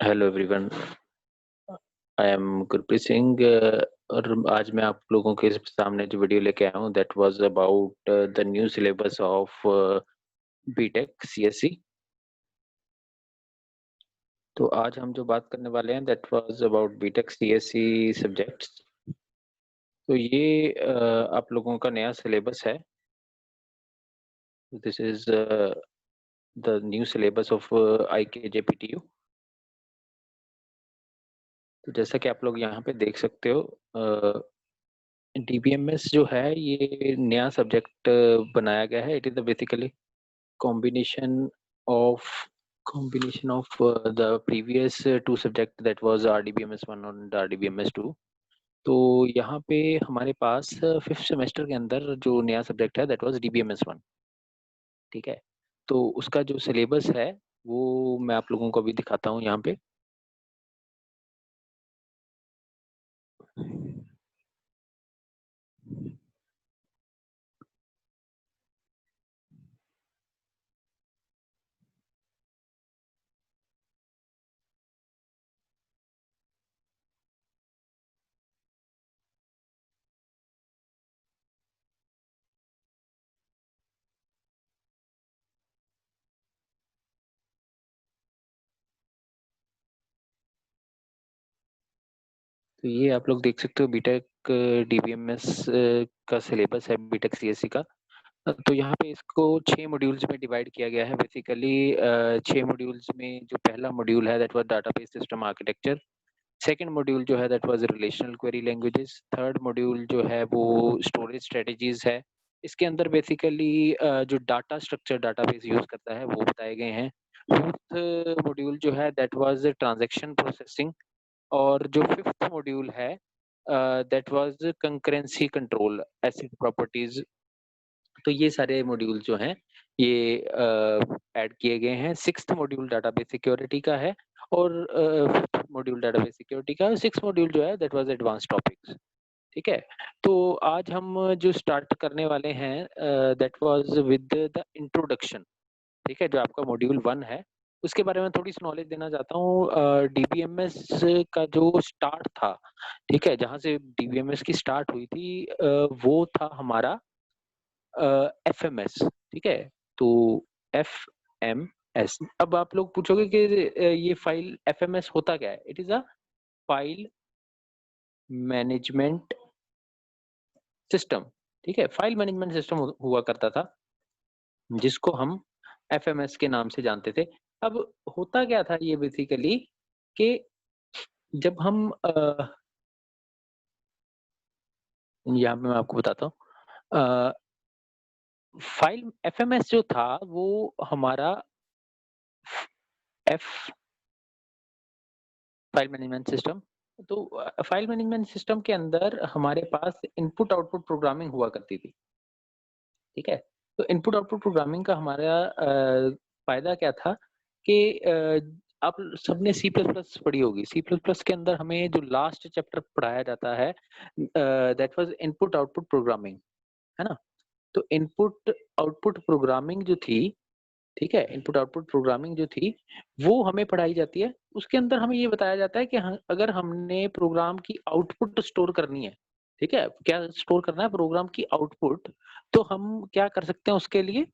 Hello everyone, I am Gurpreet Singh. और आज मैं आप लोगों के सामने जो वीडियो लेके आया हूँ that was about the new syllabus of BTech CSC. तो आज हम जो बात करने वाले हैं that was about BTech CSC subjects. तो ये आप लोगों का नया सिलेबस है। This is the new syllabus of IKJPTU। तो जैसा कि आप लोग यहाँ पे देख सकते हो, DBMS जो है ये नया सब्जेक्ट बनाया गया है। It is basically combination of the previous two subject that was RDBMS 1 and RDBMS 2। तो यहाँ पे हमारे पास फिफ्थ सेमेस्टर के अंदर जो नया सब्जेक्ट है दैट वाज DBMS 1। ठीक है, तो उसका जो सिलेबस है वो मैं आप लोगों को अभी दिखाता हूँ यहाँ पे। तो ये आप लोग देख सकते हो बीटेक DBMS का सिलेबस है बीटेक सीएससी का। तो यहाँ पे इसको 6 मॉड्यूल्स में डिवाइड किया गया है। बेसिकली 6 मॉड्यूल्स में जो पहला मॉड्यूल है that was database system architecture. Second module जो है that was relational query languages. Third module जो है वो स्टोरेज स्ट्रेटजीज है। इसके अंदर बेसिकली जो डाटा स्ट्रक्चर डाटाबेस यूज करता है वो बताए गए हैं। फोर्थ मॉड्यूल जो है दैट वाज ट्रांजैक्शन प्रोसेसिंग। और जो फिफ्थ मॉड्यूल है that was concurrency control acid properties. तो ये सारे मॉड्यूल जो हैं ये ऐड किए गए हैं। सिक्स्थ मॉड्यूल डाटाबेस सिक्योरिटी का है और फिफ्थ मॉड्यूल डाटाबेस सिक्योरिटी का। सिक्स्थ मॉड्यूल जो है दैट वाज एडवांस टॉपिक्स। ठीक है, तो आज हम जो स्टार्ट करने वाले हैं that was with the introduction. ठीक है, जो आपका मॉड्यूल 1 है उसके बारे में थोड़ी सी नॉलेज देना चाहता हूँ। डीबीएमएस का जो स्टार्ट था, ठीक है, जहाँ से डीबीएमएस की स्टार्ट हुई थी वो था हमारा FMS। ठीक है, तो FMS। अब आप लोग पूछोगे कि ये फाइल FMS होता क्या है। It is a file management system. ठीक है, फाइल मैनेजमेंट सिस्टम हुआ करता था जिसको हम FMS के नाम से जानते थे। अब होता क्या था ये बेसिकली कि जब हम यहाँ पे मैं आपको बताता हूँ। फाइल FMS जो था वो हमारा एफ फाइल मैनेजमेंट सिस्टम। तो फाइल मैनेजमेंट सिस्टम के अंदर हमारे पास इनपुट आउटपुट प्रोग्रामिंग हुआ करती थी। ठीक है, तो इनपुट आउटपुट प्रोग्रामिंग का हमारा फायदा क्या था कि आप सबने सी प्लस प्लस पढ़ी होगी। सी प्लस प्लस के अंदर हमें जो लास्ट चैप्टर पढ़ाया जाता है that was input output programming, है ना। तो इनपुट आउटपुट प्रोग्रामिंग जो थी, ठीक है, इनपुट आउटपुट प्रोग्रामिंग जो थी वो हमें पढ़ाई जाती है। उसके अंदर हमें ये बताया जाता है कि अगर हमने प्रोग्राम की आउटपुट स्टोर करनी है, ठीक है, क्या स्टोर करना है प्रोग्राम की आउटपुट, तो हम क्या कर सकते हैं उसके लिए।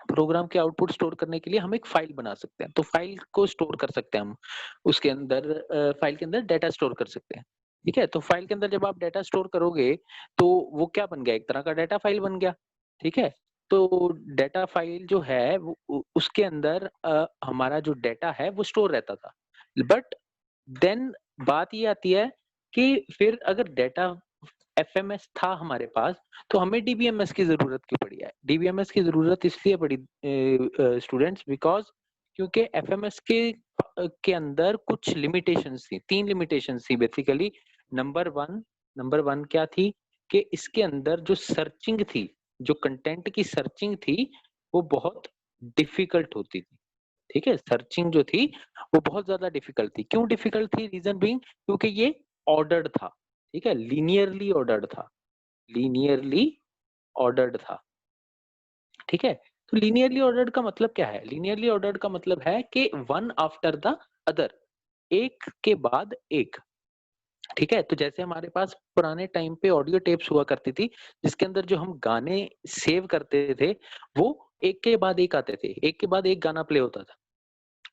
प्रोग्राम के आउटपुट स्टोर करने के लिए हम एक फाइल बना सकते हैं। तो फाइल को स्टोर कर सकते हैं हम उसके अंदर, फाइल के अंदर डाटा स्टोर कर सकते हैं। ठीक है, तो फाइल के अंदर जब आप डाटा स्टोर करोगे तो वो क्या बन गया, एक तरह का डाटा फाइल बन गया। ठीक है, तो डाटा फाइल जो है उसके अंदर हमारा जो डाटा है वो स्टोर रहता था। बट देन बात ये आती है कि फिर अगर डाटा FMS था हमारे पास तो हमें DBMS की जरूरत क्यों पड़ी है। DBMS की जरूरत इसलिए पड़ी स्टूडेंट्स बिकॉज क्योंकि FMS के अंदर कुछ लिमिटेशंस थी। 3 लिमिटेशंस थी बेसिकली। नंबर वन क्या थी कि इसके अंदर जो सर्चिंग थी, जो कंटेंट की सर्चिंग थी वो बहुत डिफिकल्ट होती थी। ठीक है, सर्चिंग जो थी वो बहुत ज्यादा डिफिकल्ट थी। क्यों डिफिकल्ट थी, रीजन बीइंग क्योंकि ये ऑर्डर्ड था। ठीक है, लीनियरली ऑर्डर्ड था, लीनियरली ऑर्डर्ड था। ठीक है, तो लीनियरली ऑर्डर्ड का मतलब क्या है, लीनियरली ऑर्डर्ड का मतलब है कि वन आफ्टर द अदर। एक के बाद एक, ठीक है? तो जैसे हमारे पास पुराने टाइम पे ऑडियो टेप्स हुआ करती थी, जिसके अंदर जो हम गाने सेव करते थे, वो एक के बाद एक आते थे, एक के बाद एक गाना प्ले होता था।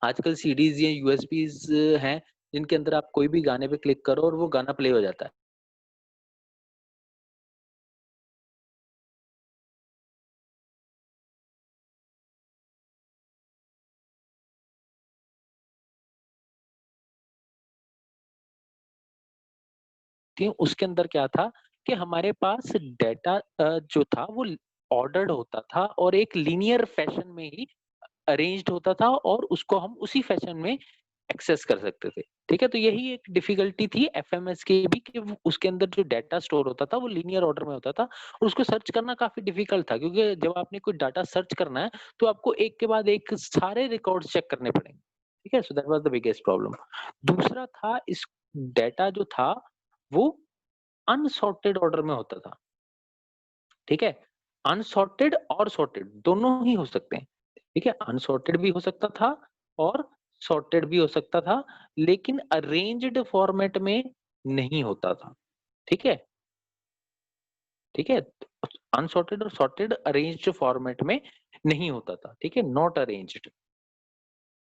आजकल सीडीज़ या यूएसबीज़ हैं, जिनके अंदर आप कोई भी गाने पे क्लिक करो और वो गाना प्ले हो जाता है। कि उसके अंदर क्या था कि हमारे पास डेटा जो था वो ऑर्डर्ड होता था और एक लीनियर फैशन में ही अरेंज्ड होता था और उसको हम उसी फैशन में एक्सेस कर सकते थे। ठीक है? तो यही एक डिफिकल्टी थी एफएमएस की भी कि वो उसके अंदर जो डेटा स्टोर होता था वो लीनियर ऑर्डर में होता था और उसको सर्च करना काफ़ी डिफिकल्ट था क्योंकि जब आपने कोई डाटा सर्च करना है तो आपको एक के बाद एक सारे रिकॉर्ड्स चेक करने पड़ेंगे। ठीक है? So that was the biggest problem. दूसरा था इस डेटा जो था वो अनसॉर्टेड ऑर्डर में होता था, ठीक है? अनसॉर्टेड और सॉर्टेड दोनों ही हो सकते हैं, ठीक है? अनसॉर्टेड भी हो सकता था और सॉर्टेड भी हो सकता था, लेकिन अरेंज्ड फॉर्मेट में नहीं होता था, ठीक है? ठीक है? अनसॉर्टेड और सॉर्टेड अरेंज्ड फॉर्मेट में नहीं होता था, ठीक है? Not arranged.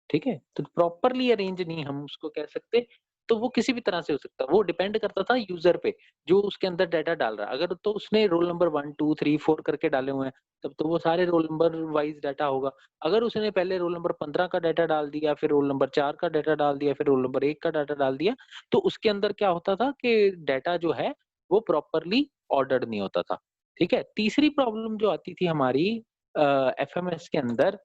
ठीक है? तो प्रॉपरली अरेंज नहीं हम उसको कह सकते, तो वो किसी भी तरह से हो सकता है। वो डिपेंड करता था यूज़र पे, जो उसके अंदर डाटा डाल रहा है। अगर तो उसने रोल नंबर 1, 2, 3, 4 करके डाले हुए हैं, तब तो वो सारे रोल नंबर वाइज़ डाटा होगा। अगर उसने पहले रोल नंबर 15 का डाटा डाल दिया, फिर रोल नंबर 4 का डाटा डाल दिया, फिर रोल नंबर 1 का डाटा डाल दिया, तो उसके अंदर क्या होता था कि डाटा जो है, वो प्रॉपरली ऑर्डर्ड नहीं होता था। ठीक है? तीसरी प्रॉब्लम जो आती थी हमारी एफएमएस के अंदर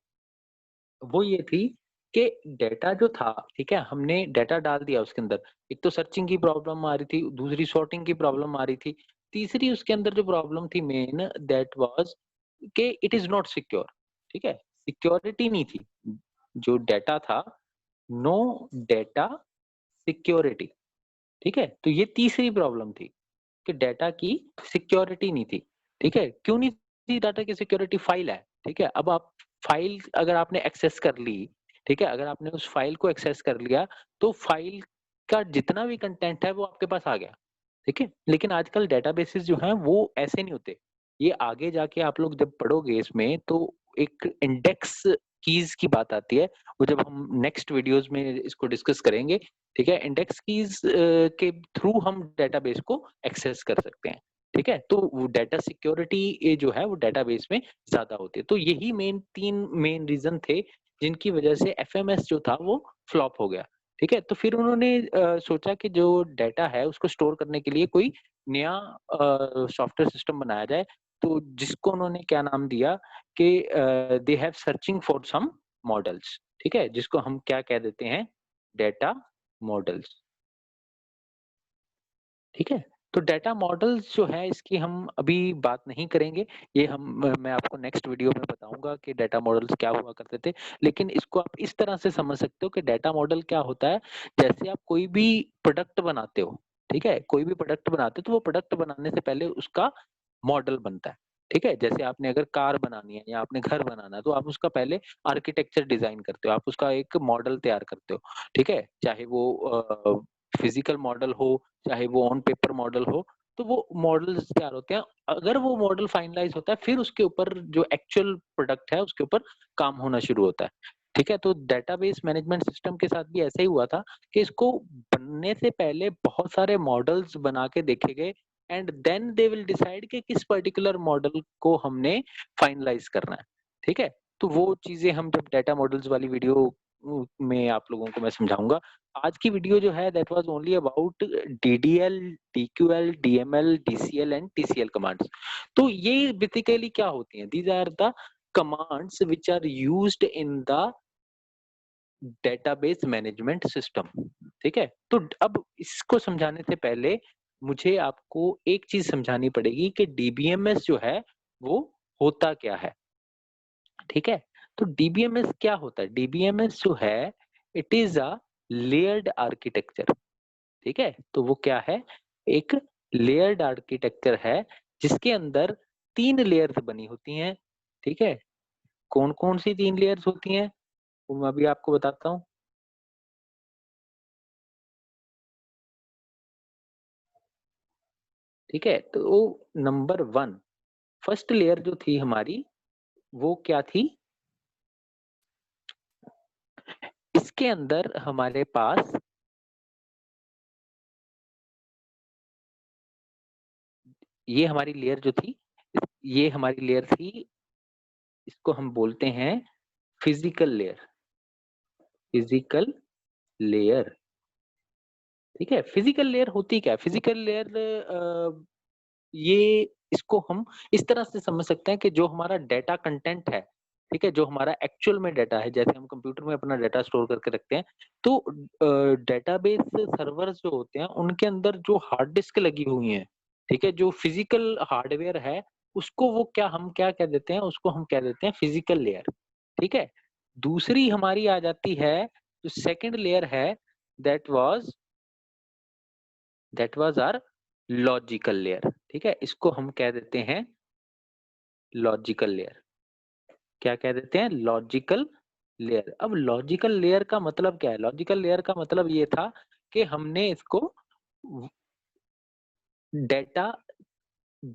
वो ये थी कि डेटा जो था, ठीक है? हमने डेटा डाल दिया उसके अंदर। एक तो सर्चिंग की प्रॉब्लम आ रही थी, दूसरी सॉर्टिंग की प्रॉब्लम आ रही थी। तीसरी उसके अंदर जो प्रॉब्लम थी मेन दैट वाज़ कि इट इज़ नॉट सिक्योर, ठीक है? सिक्योरिटी नहीं थी। जो डेटा था, नो डेटा सिक्योरिटी, ठीक है? तो ये तीसरी प्रॉब्लम थी। कि डाटा की सिक्योरिटी नहीं थी, ठीक है? क्यों नहीं थी डाटा की सिक्योरिटी? फाइल है, ठीक है? अब आप फाइल अगर आपने एक्सेस कर ली, ठीक है? अगर आपने उस फाइल को एक्सेस कर लिया, तो फाइल का जितना भी कंटेंट है वो आपके पास आ गया, ठीक है? लेकिन आजकल डेटाबेसेस जो हैं वो ऐसे नहीं होते। ये आगे जाके आप लोग जब पढ़ोगे इसमें तो एक इंडेक्स कीज़ की बात आती है, वो जब हम नेक्स्ट वीडियोज़ में इसको डिस्कस करेंगे, ठीक है? इंडेक्स कीज़ के थ्रू हम डेटाबेस को एक्सेस कर सकते हैं, ठीक है? तो वो डाटा सिक्योरिटी ये जो है वो डेटाबेस में ज़्यादा होती है। तो यही 3 मेन रीज़न थे जिनकी वजह से एफएमएस जो था वो फ्लॉप हो गया, ठीक है? तो फिर उन्होंने सोचा कि जो डाटा है उसको स्टोर करने के लिए कोई नया सॉफ्टवेयर सिस्टम बनाया जाए, तो जिसको उन्होंने क्या नाम दिया कि they have searching for some models, ठीक है? जिसको हम क्या कह देते हैं डाटा मॉडल्स, ठीक है? तो डाटा मॉडल्स जो है इसकी हम अभी बात नहीं करेंगे। ये मैं आपको नेक्स्ट वीडियो में बताऊँगा कि डाटा मॉडल्स क्या हुआ करते थे। लेकिन इसको आप इस तरह से समझ सकते हो कि डाटा मॉडल क्या होता है, जैसे आप कोई भी प्रोडक्ट बनाते हो, ठीक है? कोई भी प्रोडक्ट बनाते हो तो वो प्रोडक्ट बनाने से पहले उसका मॉडल बनता है, ठीक है? जैसे आपने अगर कार बनानी है या आपने घर बनाना है तो आप उसका पहले आर्किटेक्चर डिज़ाइन करते हो, आप उसका एक मॉडल तैयार करते हो, ठीक है? चाहे वो फिज़िकल मॉडल हो, चाहे वो ऑन पेपर मॉडल हो, तो वो मॉडल्स तैयार होते हैं। अगर वो मॉडल फाइनलाइज़ होता है, फिर उसके ऊपर जो एक्चुअल प्रोडक्ट है, उसके ऊपर काम होना शुरू होता है। ठीक है? तो डेटाबेस मैनेजमेंट सिस्टम के साथ भी ऐसा ही हुआ था कि इसको बनने से पहले बहुत सारे मॉडल्स बना के देखे गए and then they will decide कि किस पर्टिकुलर मॉडल को हमने फाइनलाइज़ करना है। ठीक है? तो वो चीज़ें हम जब डेटा मॉडल्स वाली वीडियो में आप लोगों को मैं समझाऊँगा। आज की वीडियो जो है that was only about DDL, DQL, DML, DCL and TCL commands. तो ये बेसिकली क्या होती हैं? These are the commands which are used in the database management system. ठीक है? तो अब इसको समझाने से पहले मुझे आपको एक चीज़ समझानी पड़ेगी कि डीबीएमएस जो है वो होता क्या है? ठीक है? तो डीबीएमएस क्या होता है? डीबीएमएस जो है it is a layered architecture, ठीक है? तो वो क्या है? एक लेयर्ड आर्किटेक्चर है जिसके अंदर 3 लेयर्स बनी होती हैं, ठीक है? कौन-कौन सी 3 लेयर्स होती हैं? वो मैं अभी आपको बताता हूँ। ठीक है? तो नंबर 1 फर्स्ट लेयर जो थी हमारी, वो क्या थी? इसके अंदर हमारे पास ये हमारी लेयर जो थी, ये हमारी लेयर थी, इसको हम बोलते हैं फिजिकल लेयर, फिजिकल लेयर, ठीक है? फिजिकल लेयर होती क्या है? फिजिकल लेयर ये इसको हम इस तरह से समझ सकते हैं कि जो हमारा डेटा कंटेंट है, ठीक है? जो हमारा एक्चुअल में डेटा है, जैसे हम कंप्यूटर में अपना डेटा स्टोर करके रखते हैं, तो डेटाबेस सर्वर्स जो होते हैं, उनके अंदर जो हार्ड डिस्क लगी हुई हैं, ठीक है? जो फिजिकल हार्डवेयर है, उसको वो क्या हम क्या कह देते हैं? उसको हम कह देते हैं फिजिकल लेयर, ठीक है? दूसरी हमारी आ जाती है, जो सेकंड लेयर है, that was our logical layer, ठीक है? इसको हम कह देते हैं लॉजिकल लेयर। क्या कह देते हैं? Logical layer. अब लॉजिकल लेयर का मतलब क्या है? लॉजिकल लेयर का मतलब ये था कि हमने इसको व डेटा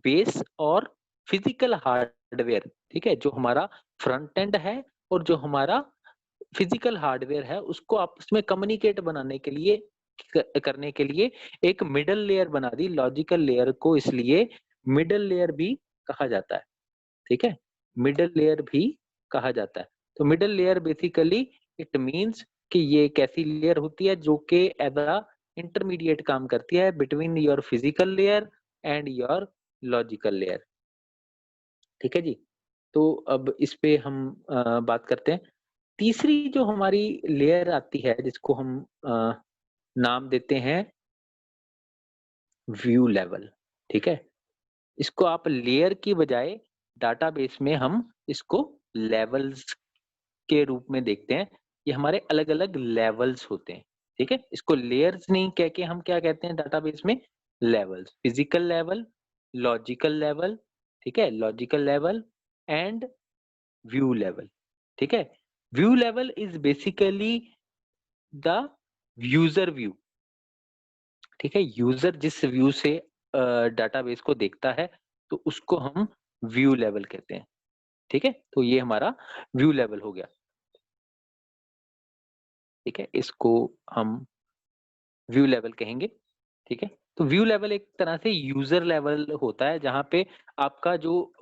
बेस और फिजिकल हार्डवेयर, ठीक है? जो हमारा फ्रंट एंड है और जो हमारा फिजिकल हार्डवेयर है, उसको आपस में कम्युनिकेट बनाने के लिए करने के लिए एक मिडल लेयर बना दी। लॉजिकल लेयर को इसलिए मिडल लेयर भी कहा जाता है, ठीक है? मिडल लेयर भी कहा जाता है। तो middle layer basically it means कि ये एक ऐसी लेयर होती है जो कि एज़ अ इंटरमीडिएट काम करती है between your physical layer and your logical layer, ठीक है जी? तो अब इस पे हम बात करते हैं। तीसरी जो हमारी लेयर आती है जिसको हम नाम देते हैं व्यू लेवल, ठीक है? इसको आप लेयर की बजाय डाटाबेस में हम इसको लेवल्स के रूप में देखते हैं। ये हमारे अलग-अलग लेवल्स होते हैं, ठीक है? इसको लेयर्स नहीं कह के हम क्या कहते हैं डाटाबेस में? Levels. Physical level, logical level, ठीक है? Logical level and view level, ठीक है? View level is basically the user view, ठीक है? यूज़र जिस व्यू से डाटाबेस को देखता है, तो उसको हम व्यू लेवल कहते हैं, ठीक है? तो ये हमारा व्यू लेवल हो गया, ठीक है? इसको हम व्यू लेवल कहेंगे, ठीक है? तो व्यू लेवल एक तरह से यूज़र लेवल होता है, जहाँ पे आपका जो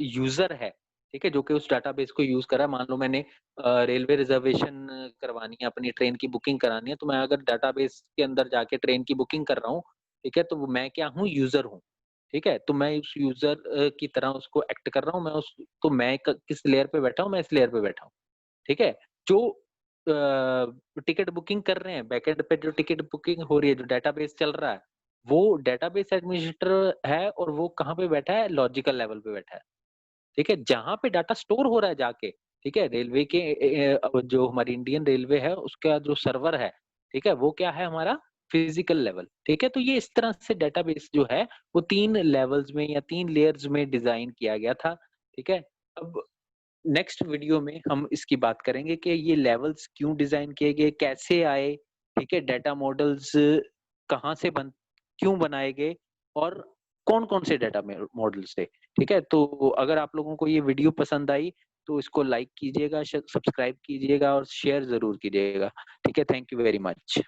यूज़र है, ठीक है? जो कि उस डाटाबेस को यूज़ कर रहा है, मान लो मैंने रेलवे रिज़र्वेशन करवानी है, अपनी ट्रेन की बुकिंग करानी है, तो मैं अगर डाटाबेस के अंदर जाके ट्रेन की बुकिंग कर रहा हूँ, ठीक है? तो वो मैं क्या हूँ? यूज़र हूँ, ठीक है? तो मैं उस यूज़र की तरह उसको एक्ट कर रहा हूँ, मैं उस तो मैं क किस लेयर पे बैठा हूँ? मैं इस लेयर पे बैठा हूँ। ठीक है? जो टिकट बुकिंग कर रहे हैं, बैकएंड पे जो टिकट बुकिंग हो रही है, जो डेटाबेस चल रहा है, वो डेटाबेस एडमिनिस्ट्रेटर है और वो कहाँ पे बैठा है? लॉजिकल लेवल पे बैठा है। ठीक है? जहाँ पे डाटा स्टोर हो रहा है जाके, ठीक है? रेलवे के जो हमारी इंडियन रेलवे है, उसका जो सर्वर है, ठीक है? वो क्या है हमारा? फिजिकल लेवल, ठीक है? तो ये इस तरह से डेटाबेस जो है, वो 3 लेवल्स में या 3 लेयर्स में डिज़ाइन किया गया था, ठीक है? अब नेक्स्ट वीडियो में हम इसकी बात करेंगे कि ये लेवल्स क्यों डिजाइन किए गए, कैसे आए, ठीक है? डेटा मॉडल्स कहाँ से क्यों बनाए गए और कौन-कौन से डेटा मॉडल्स थे, ठीक है? तो अगर आप लोगों को ये वीडियो पसंद आई, तो इसको लाइक कीजिएगा, सब्सक्राइब कीजिएगा और शेयर ज़रूर कीजिएगा, ठीक है? Thank you very much.